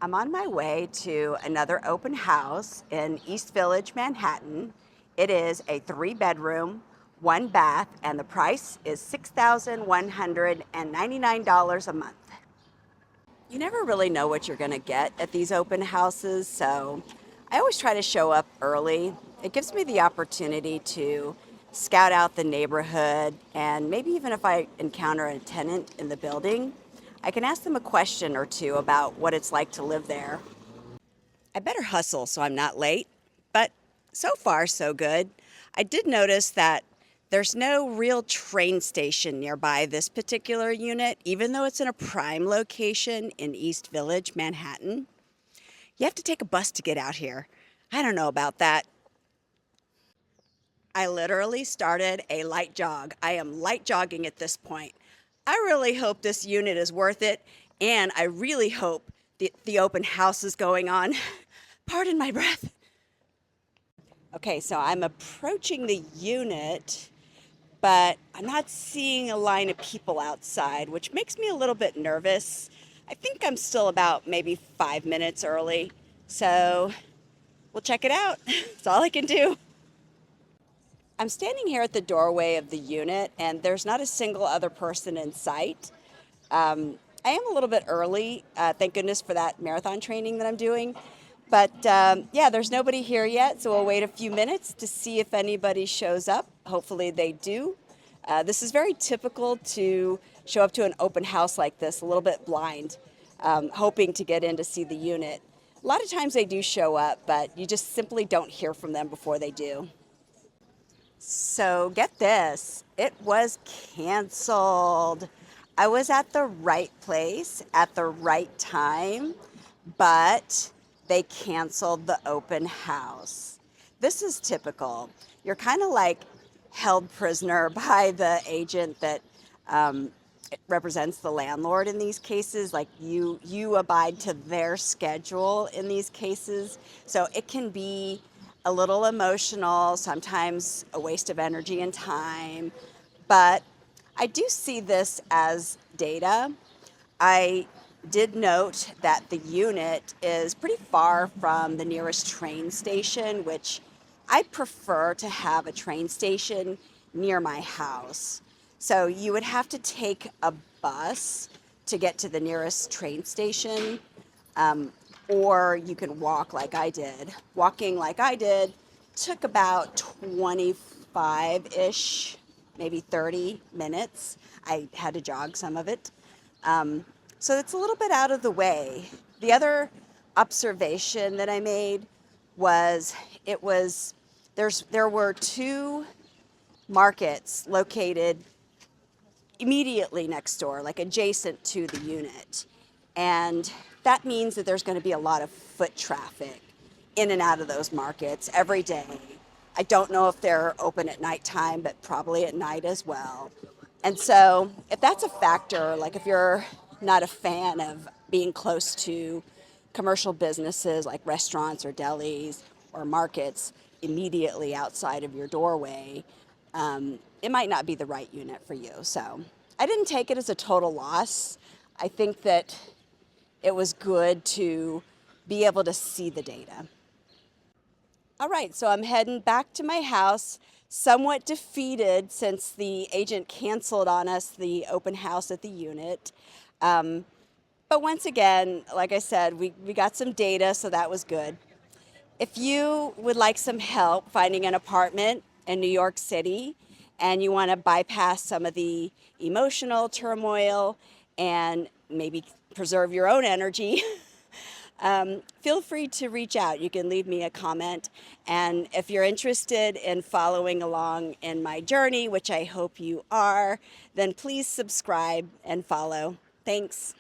I'm on my way to another open house in East Village, Manhattan. It is a 3 bedroom, 1 bath, and the price is $6,199 a month. You never really know what you're going to get at these open houses, so I always try to show up early. It gives me the opportunity to scout out the neighborhood, and maybe even if I encounter a tenant in the building, I can ask them a question or two about what it's like to live there. I better hustle so I'm not late, but so far so good. I did notice that there's no real train station nearby this particular unit, even though it's in a prime location in East Village, Manhattan. You have to take a bus to get out here. I don't know about that. I literally started a light jog. I am light jogging at this point. I really hope this unit is worth it, and I really hope the open house is going on. Pardon my breath. Okay, so I'm approaching the unit, but I'm not seeing a line of people outside, which makes me a little bit nervous. I think I'm still about maybe 5 minutes early, so we'll check it out. That's all I can do. I'm standing here at the doorway of the unit, and there's not a single other person in sight. I am a little bit early, thank goodness for that marathon training that I'm doing. But yeah, there's nobody here yet, so we'll wait a few minutes to see if anybody shows up. Hopefully they do. This is very typical to show up to an open house like this, a little bit blind, hoping to get in to see the unit. A lot of times they do show up, but you just simply don't hear from them before they do. So get this, it was canceled. I was at the right place at the right time, but they canceled the open house. This is typical. You're kind of like held prisoner by the agent that represents the landlord in these cases. Like you abide to their schedule in these cases. So it can be a little emotional, sometimes a waste of energy and time, but I do see this as data. I did note that the unit is pretty far from the nearest train station, which I prefer to have a train station near my house. So you would have to take a bus to get to the nearest train station, or you can walk like I did. Walking like I did took about 25-ish, maybe 30 minutes. I had to jog some of it. So it's a little bit out of the way. The other observation that I made was there were two markets located immediately next door, like adjacent to the unit. And that means that there's going to be a lot of foot traffic in and out of those markets every day. I don't know if they're open at nighttime, but probably at night as well. And so if that's a factor, like if you're not a fan of being close to commercial businesses like restaurants or delis or markets immediately outside of your doorway, it might not be the right unit for you. So I didn't take it as a total loss. I think that it was good to be able to see the data. All right, so I'm heading back to my house, somewhat defeated since the agent canceled on us the open house at the unit. But once again, like I said, we got some data, so that was good. If you would like some help finding an apartment in New York City and you want to bypass some of the emotional turmoil and maybe preserve your own energy, feel free to reach out. You can leave me a comment. And if you're interested in following along in my journey, which I hope you are, then please subscribe and follow. Thanks.